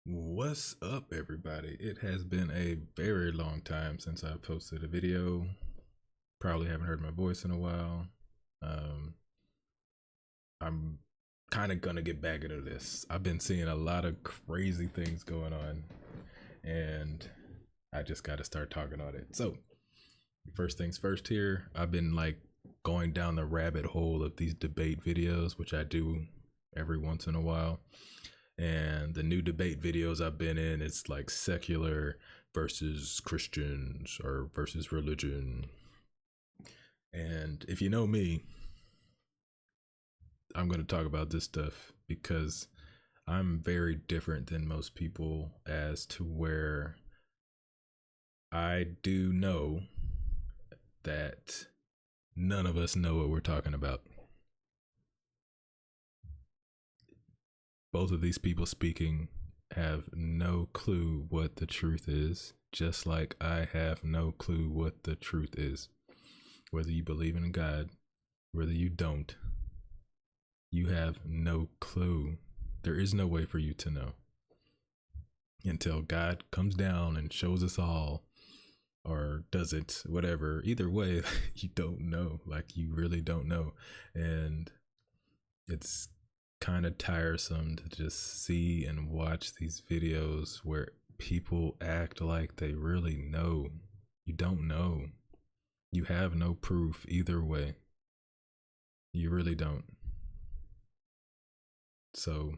What's up, everybody? It has been a very long time since I posted a video. Probably haven't heard my voice in a while. Um, I'm kind of gonna get back into this. I've been seeing a lot of crazy things going on, and I just got to start talking on it. So, first things first here, I've been like going down the rabbit hole of these debate videos, which I do every once in a while. And the new debate videos I've been in, it's like secular versus Christians or versus religion. And if you know me, I'm going to talk about this stuff because I'm very different than most people as to where I do know that none of us know what we're talking about. Both of these people speaking have no clue what the truth is, just like I have no clue what the truth is. Whether you believe in God, whether you don't, you have no clue. There is no way for you to know until God comes down and shows us all, or doesn't, whatever. Either way, you don't know. Like, you really don't know. And it's kind of tiresome to just see and watch these videos where people act like they really know. You don't know. You have no proof either way. You really don't. So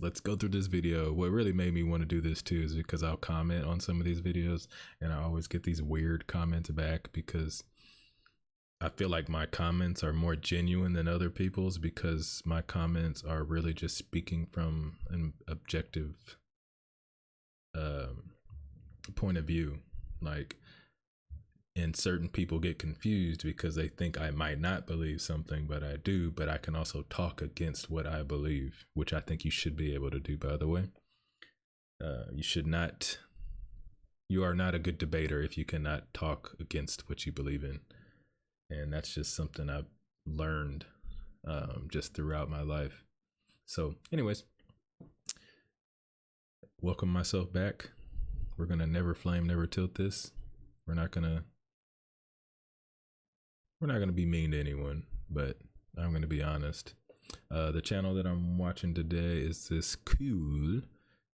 let's go through this video. What really made me want to do this too is because I'll comment on some of these videos and I always get these weird comments back because I feel like my comments are more genuine than other people's because my comments are really just speaking from an objective point of view. Like, and certain people get confused because they think I might not believe something, but I do. But I can also talk against what I believe, which I think you should be able to do, by the way. You should not, you are not a good debater if you cannot talk against what you believe in. And that's just something I've learned just throughout my life. So, anyways, welcome myself back. We're going to never flame, never tilt this. We're not going to be mean to anyone, but I'm going to be honest. The channel that I'm watching today is this cool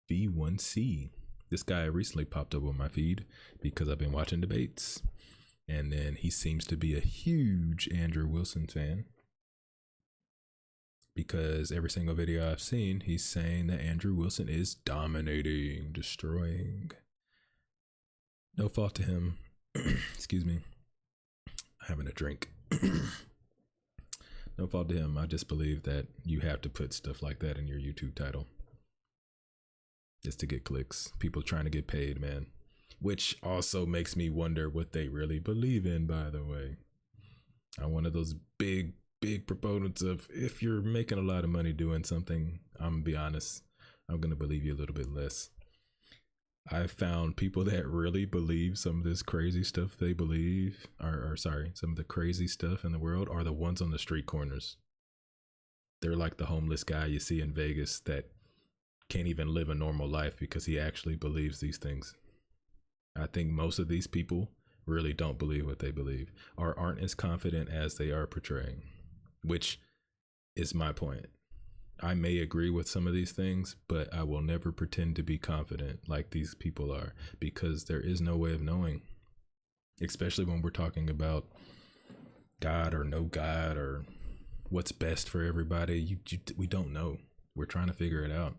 V1C. This guy recently popped up on my feed because I've been watching debates. And then he seems to be a huge Andrew Wilson fan because every single video I've seen, he's saying that Andrew Wilson is dominating, destroying. No fault to him. Excuse me. Having a drink. No fault to him. I just believe that you have to put stuff like that in your YouTube title just to get clicks. People trying to get paid, man. Which also makes me wonder what they really believe in, by the way. I'm one of those big proponents of, if you're making a lot of money doing something, I'm gonna be honest, I'm gonna believe you a little bit less. I've found people that really believe some of this crazy stuff they believe, or sorry, some of the crazy stuff in the world are the ones on the street corners. They're like the homeless guy you see in Vegas that can't even live a normal life because he actually believes these things. I think most of these people really don't believe what they believe or aren't as confident as they are portraying, which is my point. I may agree with some of these things, but I will never pretend to be confident like these people are because there is no way of knowing, especially when we're talking about God or no God or what's best for everybody. We don't know. We're trying to figure it out.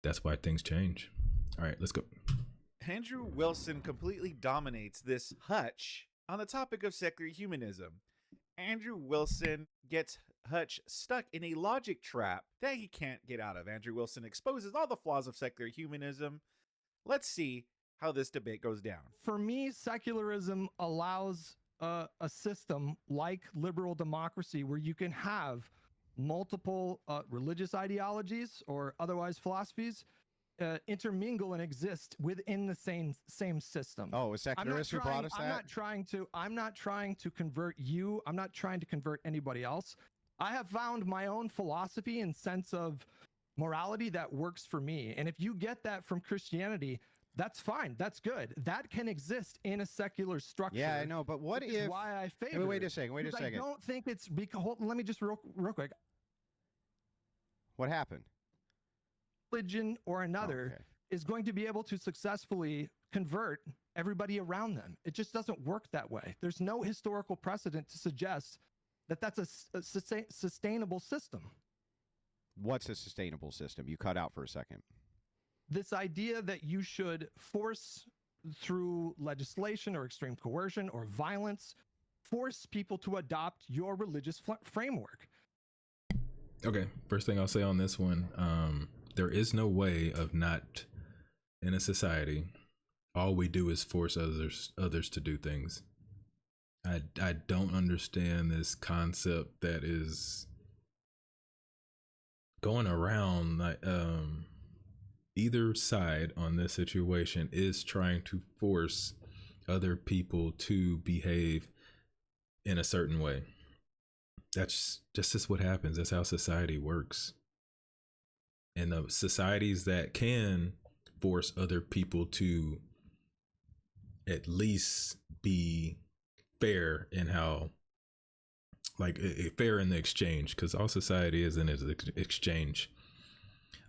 That's why things change. All right, let's go. Andrew Wilson completely dominates this hutch on the topic of secular humanism. Andrew Wilson gets Hutch stuck in a logic trap that he can't get out of. Andrew Wilson exposes all the flaws of secular humanism. Let's see how this debate goes down. For me, secularism allows a system like liberal democracy where you can have multiple religious ideologies or otherwise philosophies intermingle and exist within the same system. Oh, a secularist who brought us that? I'm not trying to convert you. I'm not trying to convert anybody else. I have found my own philosophy and sense of morality that works for me. And if you get that from Christianity, that's fine. That's good. That can exist in a secular structure. Yeah, I know. But what which is if? why I favor Wait a it. second. Wait a Because second. I don't think it's because. Let me just real quick. What happened? Religion or another Okay. is going to be able to successfully convert everybody around them. It just doesn't work that way. There's no historical precedent to suggest that that's a sustainable system. What's a sustainable system? You cut out for a second. This idea that you should force through legislation or extreme coercion or violence, force people to adopt your religious framework. Okay, first thing I'll say on this one, there is no way of not in a society. All we do is force others to do things. I don't understand this concept that is going around. Like, either side on this situation is trying to force other people to behave in a certain way. That's just what happens. That's how society works. And the societies that can force other people to at least be fair in how, like, fair in the exchange, because all society is in an exchange.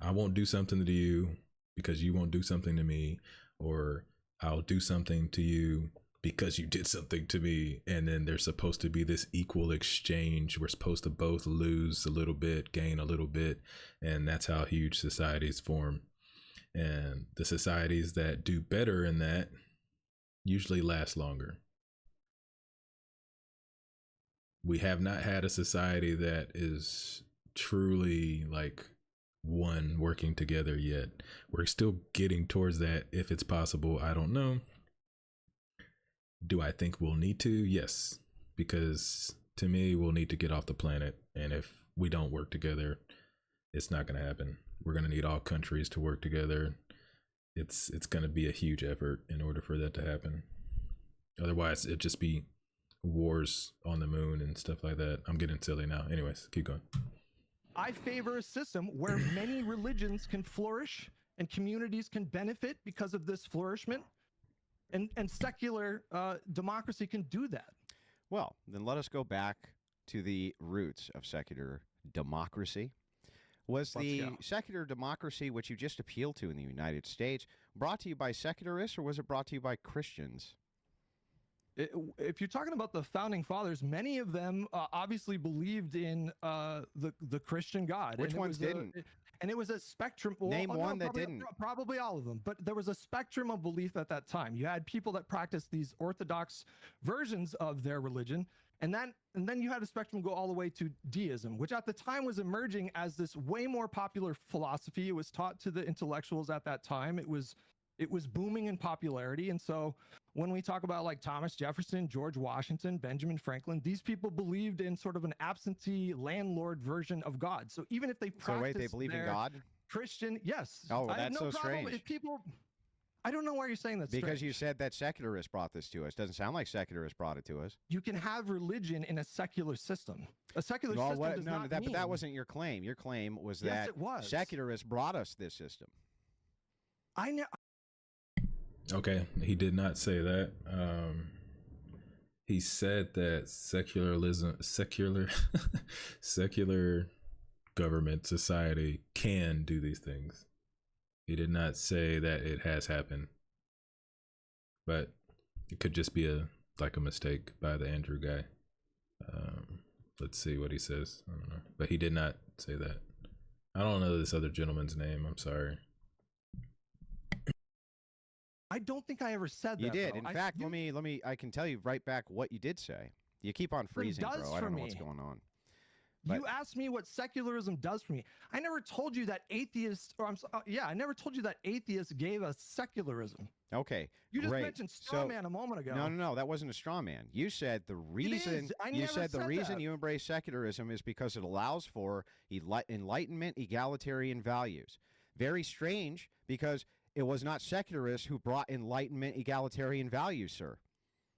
I won't do something to you because you won't do something to me, or I'll do something to you because you did something to me. And then there's supposed to be this equal exchange. We're supposed to both lose a little bit, gain a little bit. And that's how huge societies form. And the societies that do better in that usually last longer. We have not had a society that is truly like one working together yet. We're still getting towards that. If it's possible, I don't know. Do I think we'll need to? Yes, because to me, we'll need to get off the planet. And if we don't work together, it's not going to happen. We're going to need all countries to work together. It's going to be a huge effort in order for that to happen. Otherwise, it'd just be wars on the moon and stuff like that. I'm getting silly now. Anyways, keep going. I favor a system where many religions can flourish and communities can benefit because of this flourishment, and secular democracy can do that. Well, then let us go back to the roots of secular democracy. Was the secular democracy, which you just appealed to in the United States, brought to you by secularists, or was it brought to you by Christians? If you're talking about the founding fathers, many of them obviously believed in the Christian God. Which ones didn't? And it was a spectrum. Name one that didn't. Probably all of them, but there was a spectrum of belief at that time. You had people that practiced these orthodox versions of their religion, and then you had a spectrum go all the way to deism, which at the time was emerging as this way more popular philosophy. It was taught to the intellectuals at that time. It was booming in popularity. And so when we talk about like Thomas Jefferson, George Washington, Benjamin Franklin, these people believed in sort of an absentee landlord version of God. So even if they practiced they believe in God? Christian, yes. Oh, I have that's no so problem strange. if people, I don't know why you're saying that's because strange. you said that secularists brought this to us. Doesn't sound like secularists brought it to us. You can have religion in a secular system. A secular system does not but mean, that wasn't your claim. Your claim was Yes, that it was. secularists brought us this system. Okay, he did not say that. He said that secular government society can do these things. He did not say that it has happened, but it could just be a mistake by the Andrew guy. Let's see what he says. I don't know, but he did not say that. I don't know this other gentleman's name. I'm sorry. I don't think I ever said that. You did. though. In fact, let me. I can tell you right back what you did say. You keep on freezing, does bro. I for don't know what's me. going on. You asked me what secularism does for me. I never told you that atheists, I never told you that atheists gave us secularism. Okay, You just great. mentioned straw man a moment ago. No, that wasn't a straw man. You said the reason is. I you never said the said reason that. you embrace secularism is because it allows for enlightenment, egalitarian values. Very strange, because it was not secularists who brought enlightenment, egalitarian values, sir.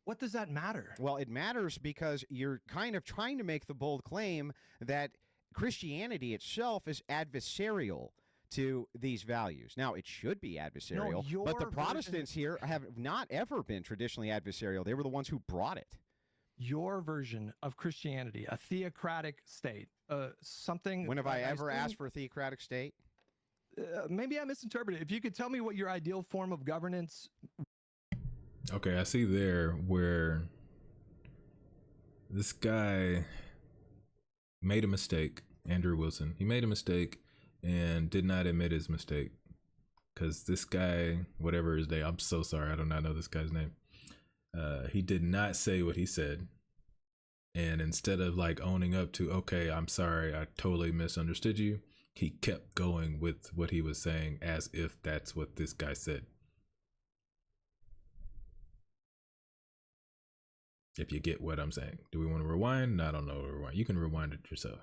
What does that matter? Well, it matters because you're kind of trying to make the bold claim that Christianity itself is adversarial to these values. Now, it should be adversarial, your but the version- Protestants here have not ever been traditionally adversarial. They were the ones who brought it. Your version of Christianity, a theocratic state, something. When have I ever assume- asked for a theocratic state? Maybe I misinterpreted. If you could tell me what your ideal form of governance. Okay, I see there where this guy made a mistake, Andrew Wilson. He made a mistake and did not admit his mistake. Because this guy, whatever his name, I'm so sorry, I do not know this guy's name. He did not say what he said. And instead of like owning up to, okay, I'm sorry, I totally misunderstood you, he kept going with what he was saying as if that's what this guy said. If you get what I'm saying. Do we want to rewind? I don't know. Rewind. You can rewind it yourself.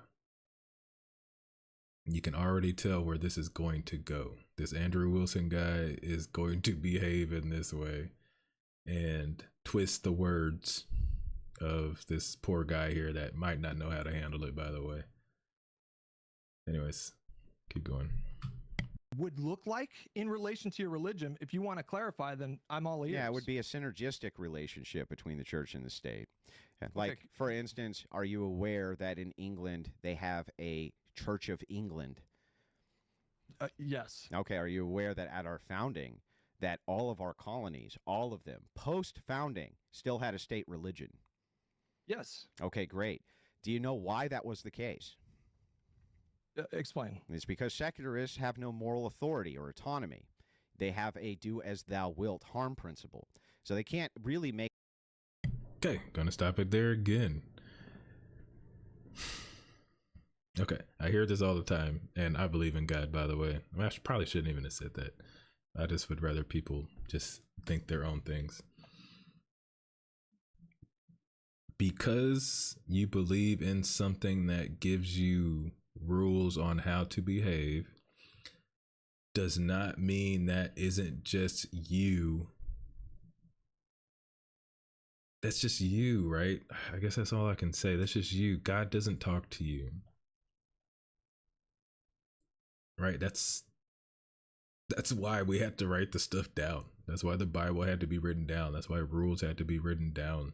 You can already tell where this is going to go. This Andrew Wilson guy is going to behave in this way and twist the words of this poor guy here that might not know how to handle it, by the way. Anyways, keep going. Would look like in relation to your religion. If you want to clarify, then I'm all ears. Yeah, it would be a synergistic relationship between the church and the state. Like, Okay. for instance, are you aware that in England they have a Church of England? Yes. Okay, are you aware that at our founding, that all of our colonies, all of them, post-founding, still had a state religion? Yes. Okay, great. Do you know why that was the case? Explain. It's because secularists have no moral authority or autonomy. They have a do as thou wilt harm principle. So they can't really make. Okay, gonna stop it there again. Okay, I hear this all the time, and I believe in God, by the way. I probably shouldn't even have said that. I just would rather people just think their own things. Because you believe in something that gives you rules on how to behave does not mean that isn't just you. That's just you, right? I guess that's all I can say. That's just you. God doesn't talk to you. Right? That's why we had to write the stuff down. That's why the Bible had to be written down. That's why rules had to be written down.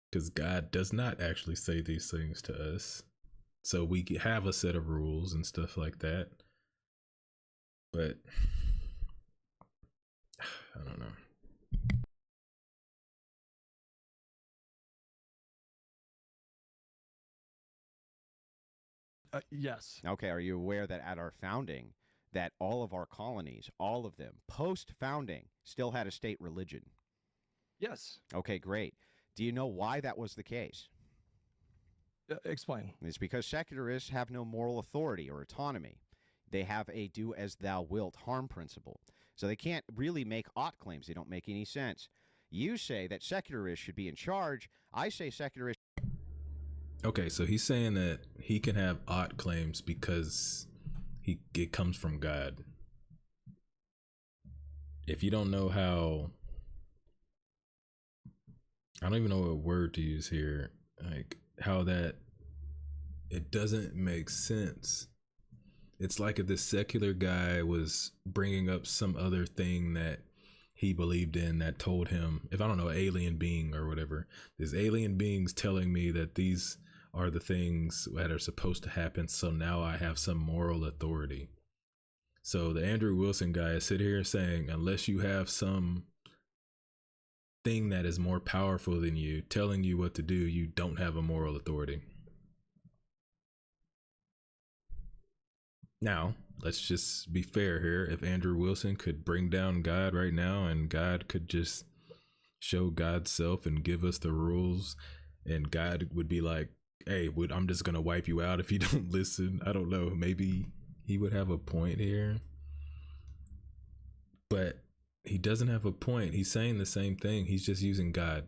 Because God does not actually say these things to us. So we have a set of rules and stuff like that. But I don't know. Yes. Okay, are you aware that at our founding, that all of our colonies, all of them, post-founding, still had a state religion? Yes. Okay, great. Do you know why that was the case? Explain. It's because secularists have no moral authority or autonomy. They have a do as thou wilt harm principle. So they can't really make ought claims. They don't make any sense. You say that secularists should be in charge. I say secularists. Okay, so he's saying that he can have ought claims because it comes from God. If you don't know how, I don't even know what word to use here, like how that, it doesn't make sense. It's like if this secular guy was bringing up some other thing that he believed in that told him, if I don't know, alien being or whatever, there's alien beings telling me that these are the things that are supposed to happen. So now I have some moral authority. So the Andrew Wilson guy is sitting here saying, unless you have some thing that is more powerful than you telling you what to do, you don't have a moral authority. Now, let's just be fair here. If Andrew Wilson could bring down God right now and God could just show God's self and give us the rules, and God would be like, hey, I'm just going to wipe you out if you don't listen. I don't know. Maybe he would have a point here. But he doesn't have a point. He's saying the same thing. He's just using God.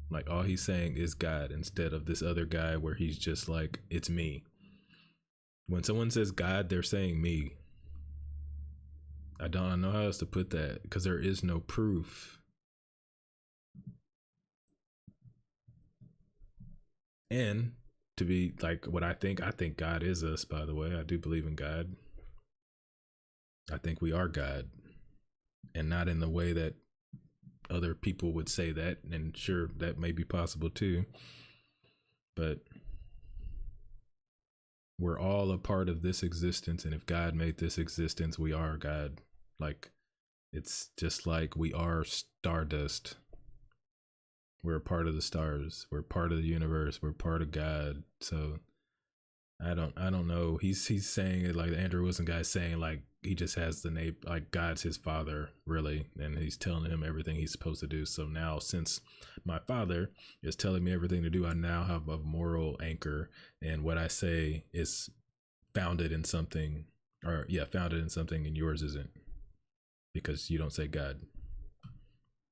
Like all he's saying is God instead of this other guy where he's just like, it's me. When someone says God, they're saying me. I don't know how else to put that because there is no proof. And to be like what I think God is us, by the way. I do believe in God. I think we are God, and not in the way that other people would say that. And sure, that may be possible too, but we're all a part of this existence. And if God made this existence, we are God. Like, it's just like we are stardust. We're a part of the stars. We're part of the universe. We're part of God. So I don't know. He's saying it like the Andrew Wilson guy saying like he just has the name, like God's his father, really, and he's telling him everything he's supposed to do. So now, since my father is telling me everything to do, I now have a moral anchor, and what I say is founded in something, and yours isn't, because you don't say God.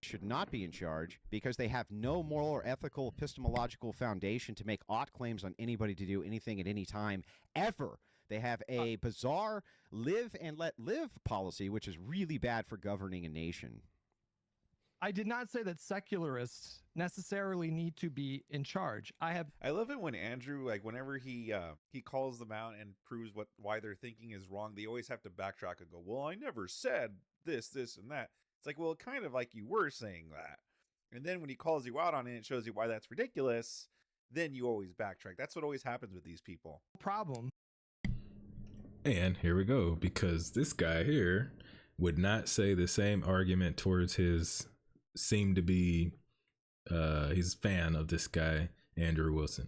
Should not be in charge because they have no moral or ethical epistemological foundation to make ought claims on anybody to do anything at any time ever. They have a bizarre live and let live policy, which is really bad for governing a nation. I did not say that secularists necessarily need to be in charge. I love it when Andrew, like, whenever he calls them out and proves why their thinking is wrong, they always have to backtrack and go, well, I never said this, and that. It's like, well, kind of like you were saying that. And then when he calls you out on it and shows you why that's ridiculous, then you always backtrack. That's what always happens with these people. Problem. And here we go, because this guy here would not say the same argument towards his seem to be he's a fan of this guy, Andrew Wilson.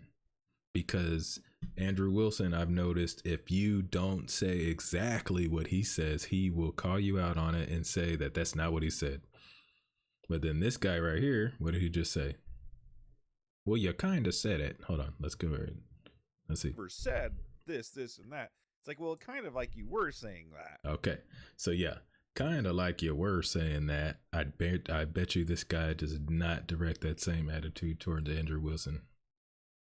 Because Andrew Wilson, I've noticed, if you don't say exactly what he says, he will call you out on it and say that that's not what he said. But then this guy right here, what did he just say? Well, you kind of said it. Hold on, let's go ahead. Let's see. Never said this, and that. It's like, well, kind of like you were saying that. Okay, so yeah, kind of like you were saying that. I bet you this guy does not direct that same attitude towards Andrew Wilson.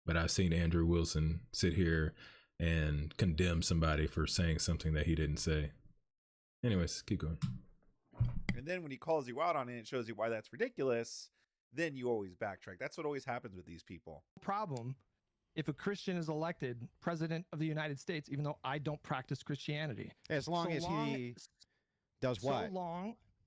But I've seen Andrew Wilson sit here and condemn somebody for saying something that he didn't say. Anyways, keep going. And then when he calls you out on it and shows you why that's ridiculous, then you always backtrack. That's what always happens with these people. Problem. If a Christian is elected president of the United States, even though I don't practice Christianity. As long as he does what?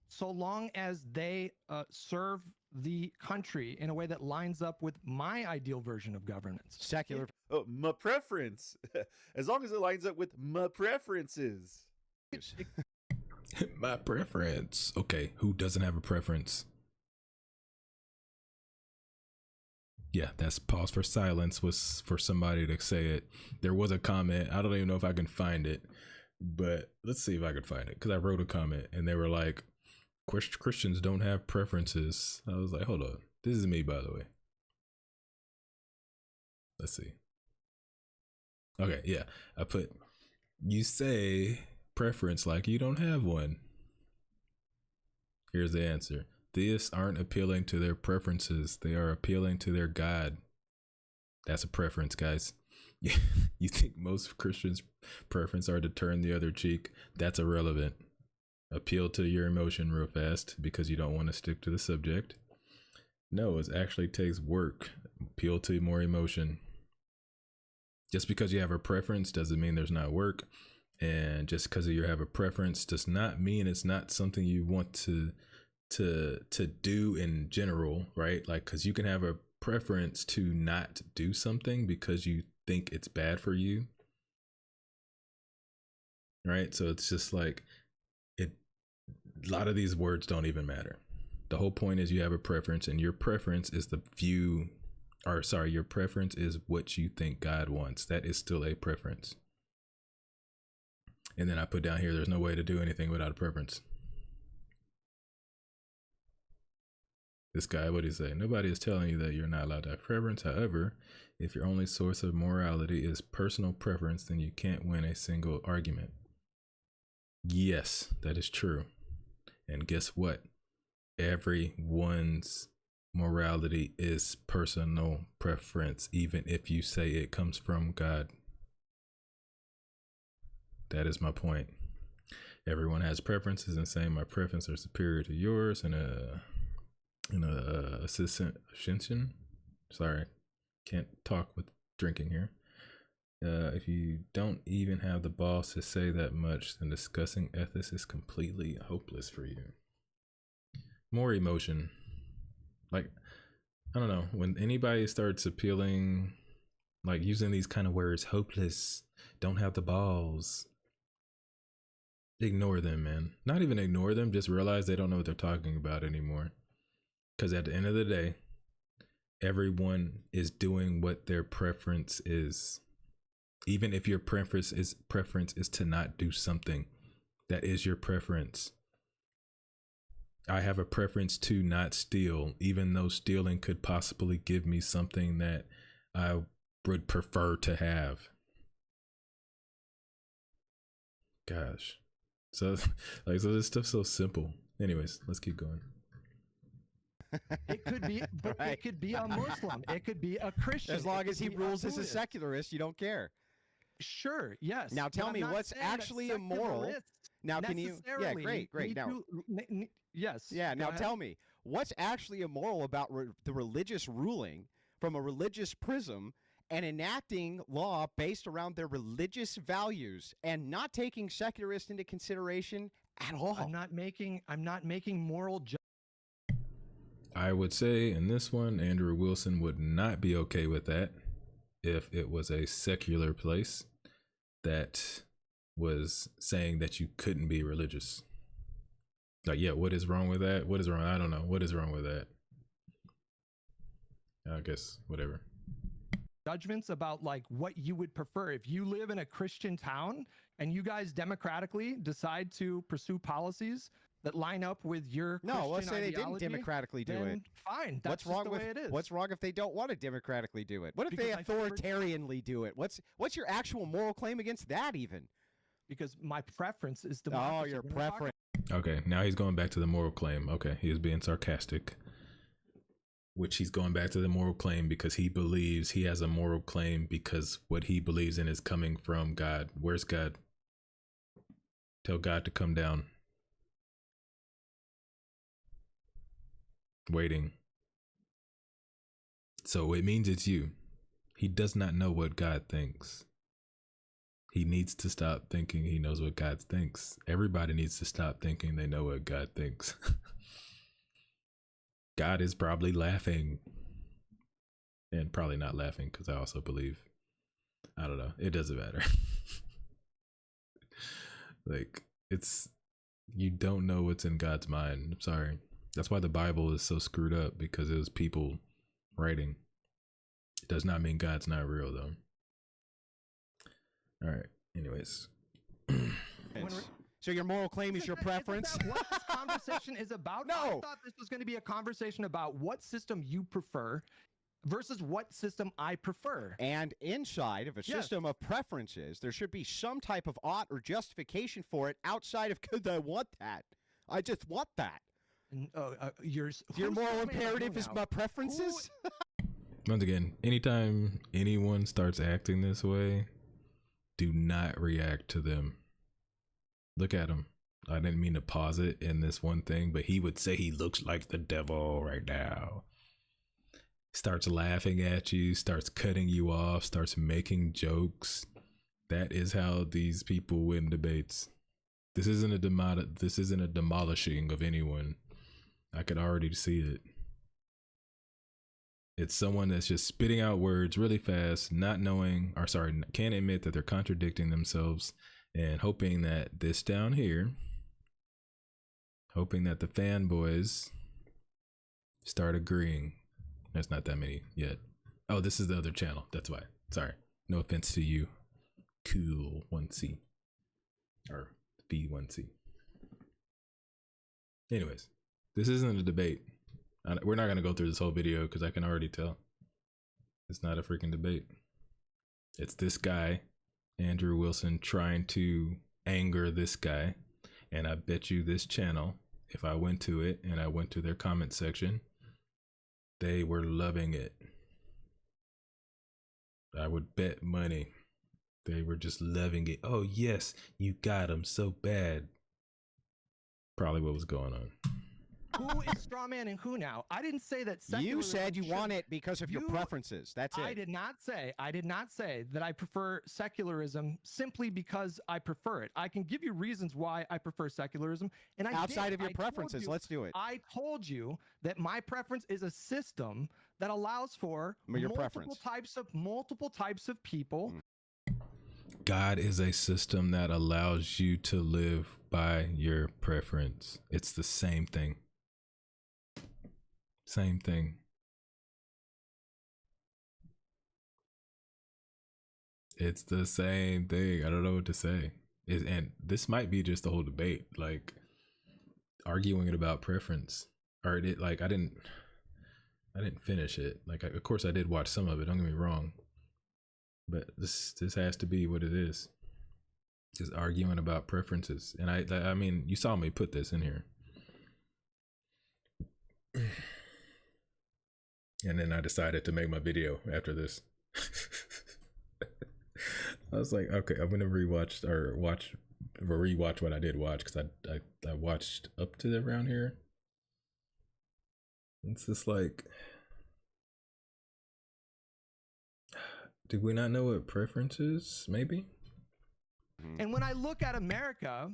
So long as they serve the country in a way that lines up with my ideal version of governance. Secular. Oh, my preference. As long as it lines up with my preferences. My preference. Okay, who doesn't have a preference? Yeah, that's pause for silence was for somebody to say it. There was a comment. I don't even know if I can find it, but let's see if I can find it, because I wrote a comment and they were like, Christians don't have preferences. I was like, hold on. This is me, by the way. Let's see. Okay, yeah. I put, you say preference like you don't have one. Here's the answer. Theists aren't appealing to their preferences. They are appealing to their God. That's a preference, guys. You think most Christians' preference are to turn the other cheek? That's irrelevant. Appeal to your emotion real fast because you don't want to stick to the subject. No, it actually takes work. Appeal to more emotion. Just because you have a preference doesn't mean there's not work. And just because you have a preference does not mean it's not something you want to do in general, right? Like, because you can have a preference to not do something because you think it's bad for you, right? So it's just like, a lot of these words don't even matter. The whole point is you have a preference, and your preference is your preference is what you think God wants. That is still a preference. And then I put down here, there's no way to do anything without a preference. This guy, what did he say? Nobody is telling you that you're not allowed to have preference. However, if your only source of morality is personal preference, then you can't win a single argument. Yes, that is true. And guess what? Everyone's morality is personal preference, even if you say it comes from God. That is my point. Everyone has preferences, and saying my preferences are superior to yours and ascension. Sorry, can't talk with drinking here. If you don't even have the balls to say that much, then discussing ethics is completely hopeless for you. More emotion. Like, I don't know, when anybody starts appealing, like using these kind of words, hopeless, don't have the balls, ignore them, man. Not even ignore them, just realize they don't know what they're talking about anymore. Because at the end of the day, everyone is doing what their preference is. Even if your preference is to not do something, that is your preference. I have a preference to not steal, even though stealing could possibly give me something that I would prefer to have. Gosh. So this stuff's so simple. Anyways, let's keep going. It could be, but Right. it could be a Muslim. It could be a Christian. As long it as could he be rules as a Buddhist. secularist, you don't care. Sure, yes. Now but tell I'm me not what's saying that actually immoral. secularists Now can you? Yeah, necessarily great. need Now, to- yes. yeah. go Now ahead. tell me what's actually immoral about the religious ruling from a religious prism and enacting law based around their religious values and not taking secularists into consideration at all. I'm not making moral judgments. I would say in this one, Andrew Wilson would not be okay with that if it was a secular place that was saying that you couldn't be religious. Like, yeah, what is wrong with that? What is wrong? I don't know. What is wrong with that? I guess, whatever. Judgments about like what you would prefer if you live in a Christian town and you guys democratically decide to pursue policies that line up with your No, let's Christian say they didn't ideology, democratically do then it. fine. That's What's just wrong the with way it is. what's wrong if they don't want to democratically do it? What if Because they my favorite- authoritarianly do it? What's your actual moral claim against that even? Because my preference is Oh, democracy. your We're not talking preference. Okay, now he's going back to the moral claim. Okay, he is being sarcastic. Which he's going back to the moral claim because he believes he has a moral claim because what he believes in is coming from God. Where's God? Tell God to come down. Waiting. So it means it's you. He does not know what God thinks. He needs to stop thinking he knows what God thinks. Everybody needs to stop thinking they know what God thinks. God is probably laughing. And probably not laughing because I also believe, I don't know, it doesn't matter. Like, you don't know what's in God's mind. I'm sorry. That's why the Bible is so screwed up, because it was people writing. It does not mean God's not real, though. All right. Anyways. So your moral claim is your Isn't that preference? what this conversation is about? No. I thought this was going to be a conversation about what system you prefer versus what system I prefer. And inside of a Yes. system of preferences, there should be some type of ought or justification for it outside of because I want that. I just want that. And, Your who's moral telling me imperative who is now? my preferences? Once again, anytime anyone starts acting this way, do not react to them. Look at him. I didn't mean to pause it in this one thing, but he would say he looks like the devil right now. Starts laughing at you, starts cutting you off, starts making jokes. That is how these people win debates. This isn't a demolishing of anyone. I could already see it. It's someone that's just spitting out words really fast, can't admit that they're contradicting themselves, and hoping that the fanboys start agreeing. There's not that many yet. Oh, this is the other channel. That's why. Sorry. No offense to you. Cool 1C. Or B1C. Anyways, this isn't a debate. We're not going to go through this whole video because I can already tell. It's not a freaking debate. It's this guy, Andrew Wilson, trying to anger this guy. And I bet you this channel, if I went to it and I went to their comment section, they were loving it. I would bet money. They were just loving it. Oh, yes, you got him so bad. Probably what was going on. Who is straw man and who now? I didn't say that. You said you secularism want should- it because of your You- preferences. That's I it. did not say that I prefer secularism simply because I prefer it. I can give you reasons why I prefer secularism, and Outside did. of your I told preferences, you- let's do it. I told you that my preference is a system that allows for Your multiple types of people. God is a system that allows you to live by your preference. It's the same thing. Same thing. It's the same thing. I don't know what to say. And this might be just the whole debate, like arguing it about preference. Or it like I didn't finish it. Like of course I did watch some of it. Don't get me wrong. But this has to be what it is. Just arguing about preferences. And I mean, you saw me put this in here. And then I decided to make my video after this. I was like, okay, I'm gonna rewatch what I did watch, because I watched up to around here. It's just like, did we not know what preference is? Maybe. And when I look at America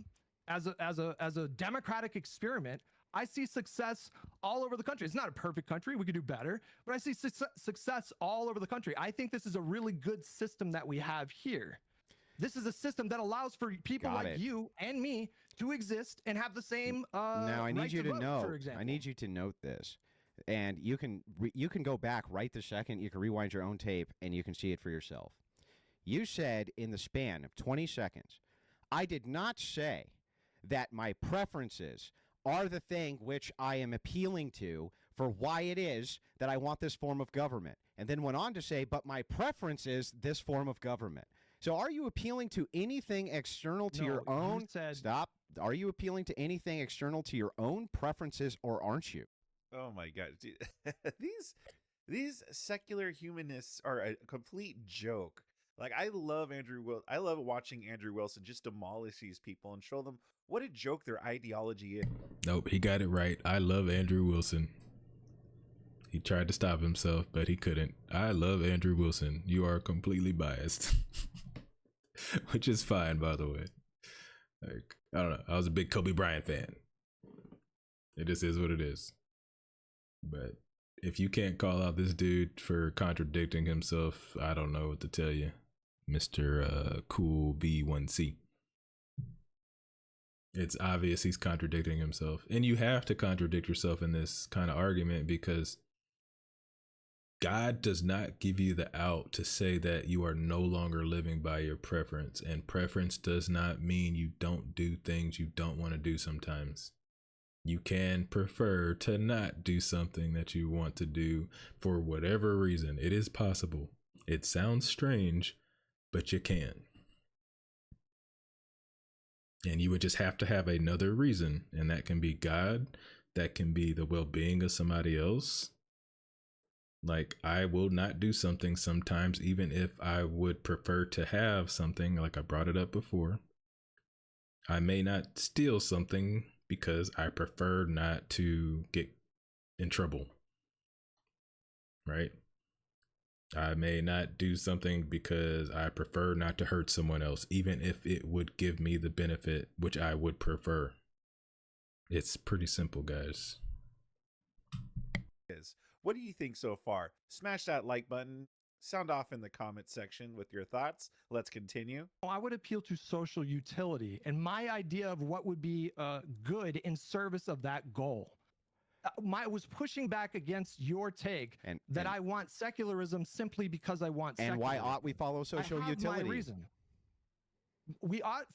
as a democratic experiment, I see success all over the country. It's not a perfect country. We could do better, but I see success all over the country. I think this is a really good system that we have here. This is a system that allows for people like you and me to exist and have the same now I need right you to vote, know. for example. I need you to note this, and you can go back right this second. You can rewind your own tape, and you can see it for yourself. You said in the span of 20 seconds, I did not say that my preferences are the thing which I am appealing to for why it is that I want this form of government. And then went on to say, but my preference is this form of government. So are you appealing to anything external to your own? Stop. Are you appealing to anything external to your own preferences, or aren't you? Oh my God. Dude, these secular humanists are a complete joke. Like, I love I love watching Andrew Wilson just demolish these people and show them what a joke their ideology is. Nope, he got it right. I love Andrew Wilson. He tried to stop himself, but he couldn't. I love Andrew Wilson. You are completely biased. Which is fine, by the way. Like, I don't know. I was a big Kobe Bryant fan. It just is what it is. But if you can't call out this dude for contradicting himself, I don't know what to tell you, Mr. Cool V1C. It's obvious he's contradicting himself. And you have to contradict yourself in this kind of argument, because God does not give you the out to say that you are no longer living by your preference. And preference does not mean you don't do things you don't want to do sometimes. You can prefer to not do something that you want to do for whatever reason. It is possible. It sounds strange, but you can. And you would just have to have another reason. And that can be God. That can be the well-being of somebody else. Like, I will not do something sometimes, even if I would prefer to have something, like I brought it up before. I may not steal something because I prefer not to get in trouble, right? I may not do something because I prefer not to hurt someone else, even if it would give me the benefit which I would prefer. It's pretty simple, guys. What do you think so far? Smash that like button. Sound off in the comment section with your thoughts. Let's continue. I would appeal to social utility and my idea of what would be good in service of that goal. I was pushing back against your take that I want secularism simply because I want secularism. And why ought we follow social utility? My reason. We ought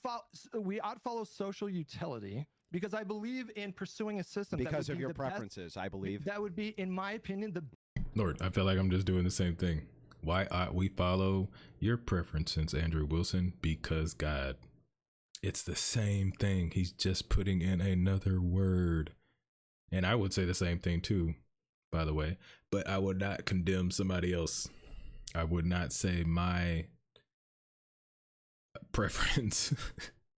follow social utility because I believe in pursuing a system because that would of be your the preferences, I believe. That would be, in my opinion, the Lord, I feel like I'm just doing the same thing. Why ought we follow your preferences, Andrew Wilson? Because God. It's the same thing. He's just putting in another word. And I would say the same thing too, by the way. But I would not condemn somebody else. I would not say my preference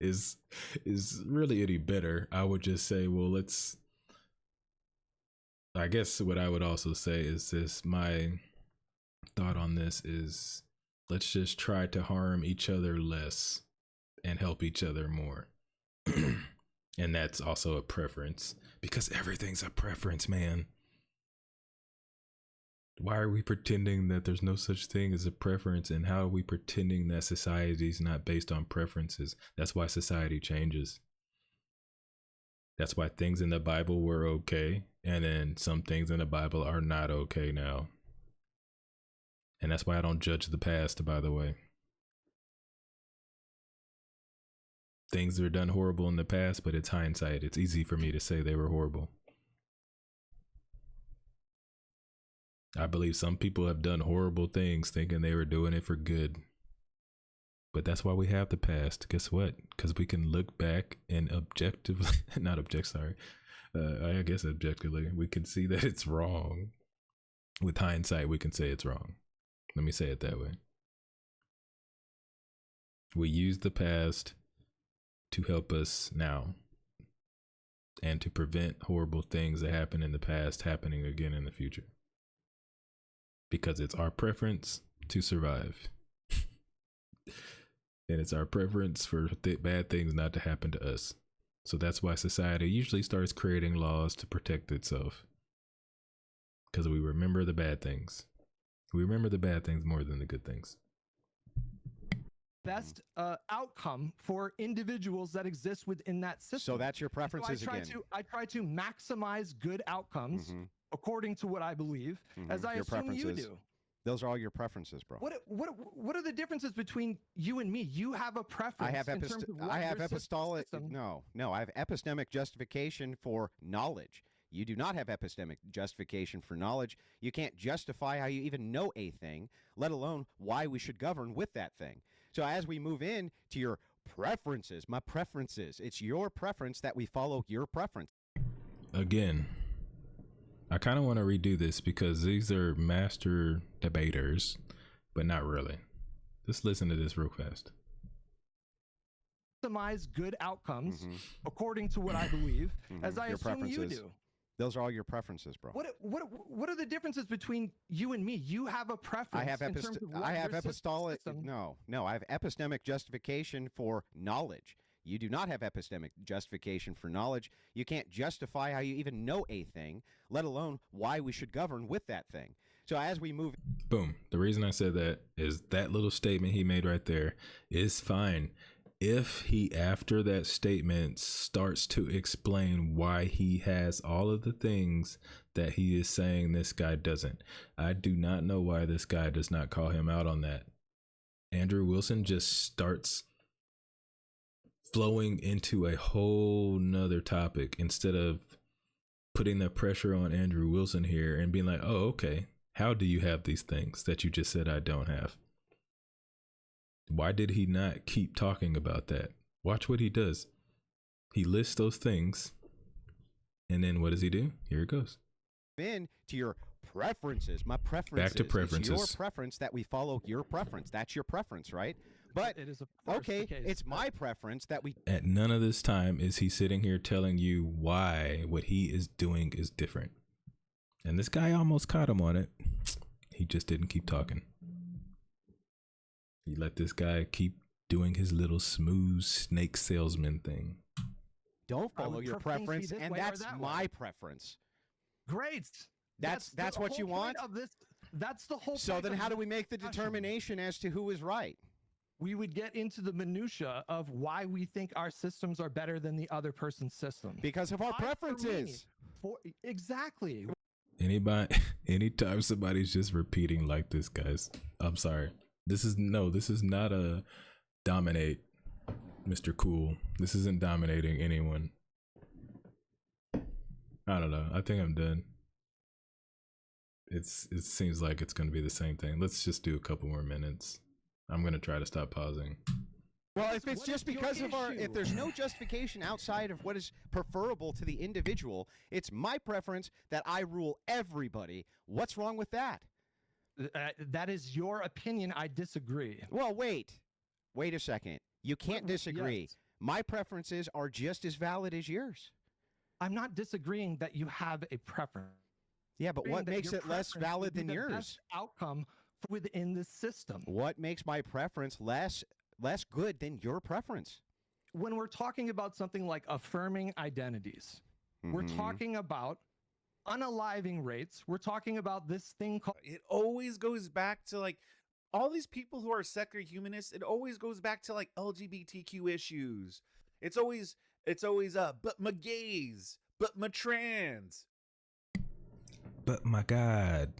is really any better. I would just say, well, let's I guess what I would also say is this: my thought on this is, let's just try to harm each other less and help each other more. And that's also a preference, because everything's a preference, man. Why are we pretending that there's no such thing as a preference, and how are we pretending that society is not based on preferences? That's why society changes. That's why things in the Bible were okay, and then some things in the Bible are not okay now. And that's why I don't judge the past, by the way. Things were done horrible in the past, but it's hindsight. It's easy for me to say they were horrible. I believe some people have done horrible things thinking they were doing it for good. But that's why we have the past. Guess what? Because we can look back and objectively, I guess objectively, we can see that it's wrong. With hindsight, we can say it's wrong. Let me say it that way. We use the past to help us now, and to prevent horrible things that happened in the past happening again in the future. Because it's our preference to survive. And it's our preference for bad things not to happen to us. So that's why society usually starts creating laws to protect itself. Because we remember the bad things. We remember the bad things more than the good things. Best outcome for individuals that exist within that system. So that's your preferences so I try to maximize good outcomes according to what I believe, as I assume you do. Those are all your preferences, bro. What are the differences between you and me? You have a preference. I have epistolic. No, I have epistemic justification for knowledge. You do not have epistemic justification for knowledge. You can't justify how you even know a thing, let alone why we should govern with that thing. So as we move in to your preferences, my preferences, it's your preference that we follow your preference. Again, I kind of want to redo this because these are master debaters, but not really. Just listen to this real fast. Maximize good outcomes according to what I believe, as I assume you do. Those are all your preferences, bro. What are the differences between you and me? You have a preference. I have epistolic. No, I have epistemic justification for knowledge. You do not have epistemic justification for knowledge. You can't justify how you even know a thing, let alone why we should govern with that thing. So as we move... Boom. The reason I said that is that little statement he made right there is fine. If he, after that statement, starts to explain why he has all of the things that he is saying this guy doesn't. I do not know why this guy does not call him out on that. Andrew Wilson just starts flowing into a whole nother topic instead of putting the pressure on Andrew Wilson here and being like, oh, okay, how do you have these things that you just said I don't have? Why did he not keep talking about that? Watch what he does. He lists those things, and then what does he do? Here it goes. In to your preferences, my preferences. Back to preferences. It's your preference that we follow your preference. That's your preference, right? But it is okay, it's my preference that we... At none of this time is he sitting here telling you why what he is doing is different. And this guy almost caught him on it. He just didn't keep talking. He let this guy keep doing his little smooth snake salesman thing. Don't follow your preference, and that's my preference. Great. That's what you want? That's the whole point. So then how do we make the determination as to who is right? We would get into the minutia of why we think our systems are better than the other person's system. Because of our preferences. Exactly. Anytime somebody's just repeating like this, guys, I'm sorry. This is not a dominate, Mr. Cool. This isn't dominating anyone. I don't know. I think I'm done. It seems like it's going to be the same thing. Let's just do a couple more minutes. I'm going to try to stop pausing. Well, if it's just because of if there's no justification outside of what is preferable to the individual, it's my preference that I rule everybody. What's wrong with that? That is your opinion. I disagree. Well, wait a second. You can't disagree. Yes. My preferences are just as valid as yours. I'm not disagreeing that you have a preference. Yeah, but what that makes your it less preference would valid be than the yours? best outcome within the system. What makes my preference less good than your preference? When we're talking about something like affirming identities, we're talking about unaliving rates. We're talking about this thing called It always goes back to like all these people who are secular humanists. It always goes back to like LGBTQ issues. It's always but my gays, but my trans. But my God.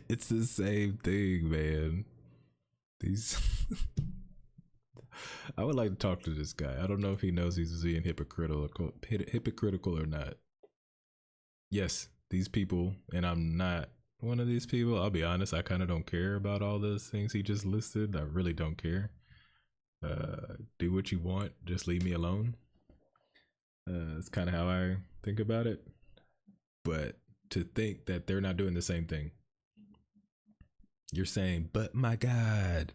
It's the same thing, man. These I would like to talk to this guy. I don't know if he knows he's being hypocritical or not. Yes, these people, and I'm not one of these people. I'll be honest, I kind of don't care about all those things he just listed. I really don't care. Do what you want, just leave me alone. It's kind of how I think about it. But to think that they're not doing the same thing. You're saying, but my God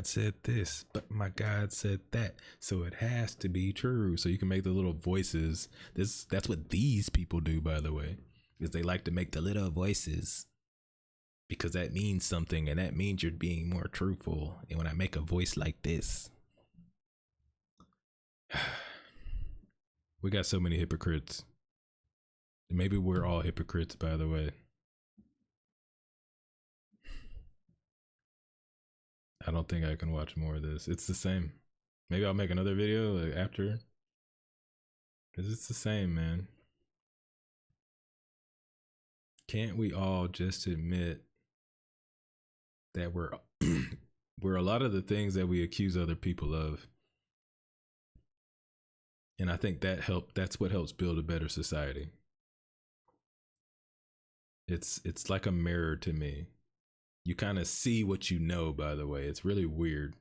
said this, but my God said that, so it has to be true. So you can make the little voices. That's what these people do, by the way, is they like to make the little voices because that means something, and that means you're being more truthful. And when I make a voice like this, we got so many hypocrites. Maybe we're all hypocrites, by the way. I don't think I can watch more of this. It's the same. Maybe I'll make another video like after. Because it's the same, man. Can't we all just admit that we're a lot of the things that we accuse other people of? And I think that's what helps build a better society. It's like a mirror to me. You kind of see what you know, by the way. It's really weird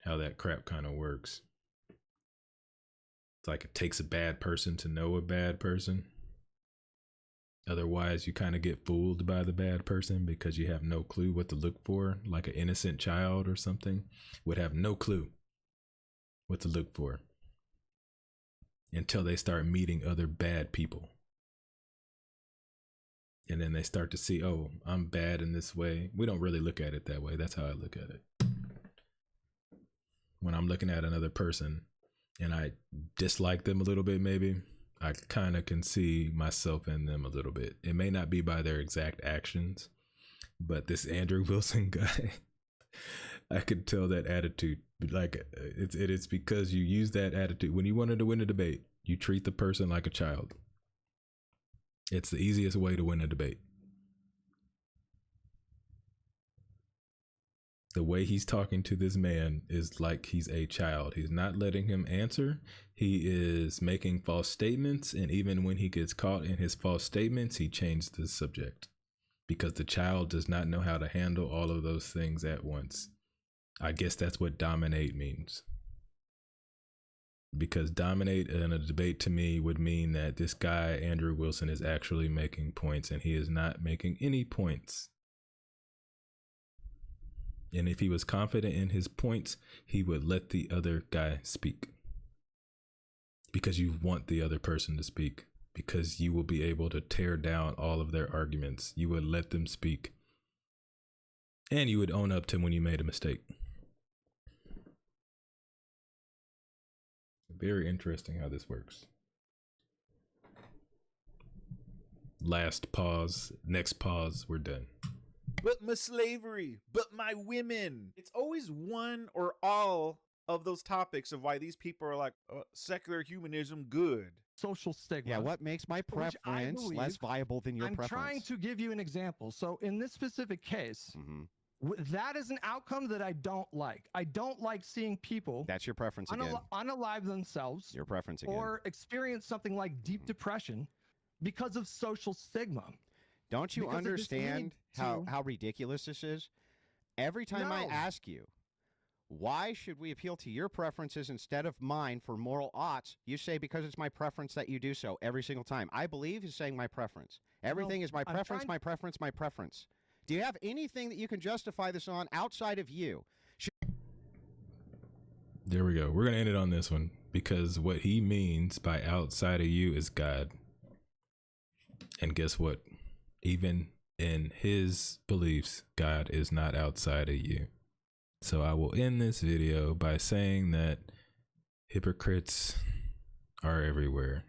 how that crap kind of works. It's like it takes a bad person to know a bad person. Otherwise, you kind of get fooled by the bad person because you have no clue what to look for. Like an innocent child or something would have no clue what to look for until they start meeting other bad people. And then they start to see, oh, I'm bad in this way. We don't really look at it that way. That's how I look at it. When I'm looking at another person and I dislike them a little bit, maybe, I kind of can see myself in them a little bit. It may not be by their exact actions, but this Andrew Wilson guy, I could tell that attitude. Like it's because you use that attitude. When you wanted to win a debate, you treat the person like a child. It's the easiest way to win a debate. The way he's talking to this man is like he's a child. He's not letting him answer. He is making false statements. And even when he gets caught in his false statements, he changed the subject because the child does not know how to handle all of those things at once. I guess that's what dominate means. Because dominate in a debate to me would mean that this guy, Andrew Wilson, is actually making points and he is not making any points. And if he was confident in his points, he would let the other guy speak. Because you want the other person to speak. Because you will be able to tear down all of their arguments. You would let them speak. And you would own up to when you made a mistake. Very interesting how this works. Last pause, next pause, we're done. But my slavery, but my women. It's always one or all of those topics of why these people are like secular humanism good. social stigma. Yeah, what makes my which I preference less believe- viable than your I'm preference? trying to give you an example. So in this specific case, that is an outcome that I don't like. I don't like seeing people That's your preference again. unalive themselves Your preference again. or experience something like deep depression because of social stigma. Don't you because of this understand need how to- ridiculous this is? Every time I No. ask you, why should we appeal to your preferences instead of mine for moral oughts? You say because it's my preference that you do so every single time. I believe you're saying my preference. Everything is my I'm preference, trying- my preference, my preference. Do you have anything that you can justify this on outside of you? There we go. We're going to end it on this one because what he means by outside of you is God. And guess what? Even in his beliefs, God is not outside of you. So I will end this video by saying that hypocrites are everywhere.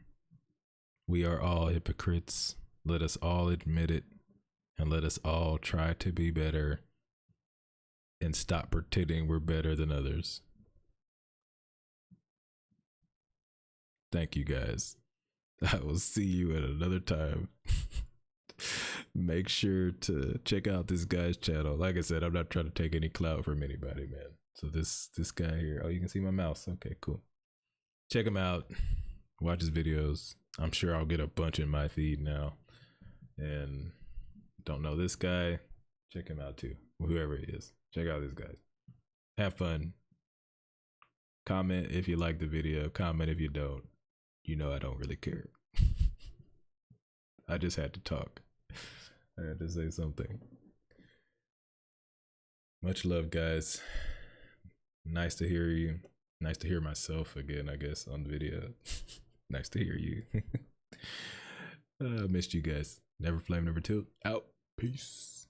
We are all hypocrites. Let us all admit it, and let us all try to be better and stop pretending we're better than others. Thank you guys. I will see you at another time. Make sure to check out this guy's channel. Like I said, I'm not trying to take any clout from anybody, man. So this guy here, oh, you can see my mouse. Okay, cool. Check him out. Watch his videos. I'm sure I'll get a bunch in my feed now. And don't know this guy, check him out too. Whoever he is, check out this guy. Have fun. Comment if you like the video. Comment if you don't. You know I don't really care. I just had to talk. I had to say something. Much love, guys. Nice to hear you. Nice to hear myself again, I guess, on the video. Nice to hear you. Missed you guys. Never flame, never tilt. Out. Peace.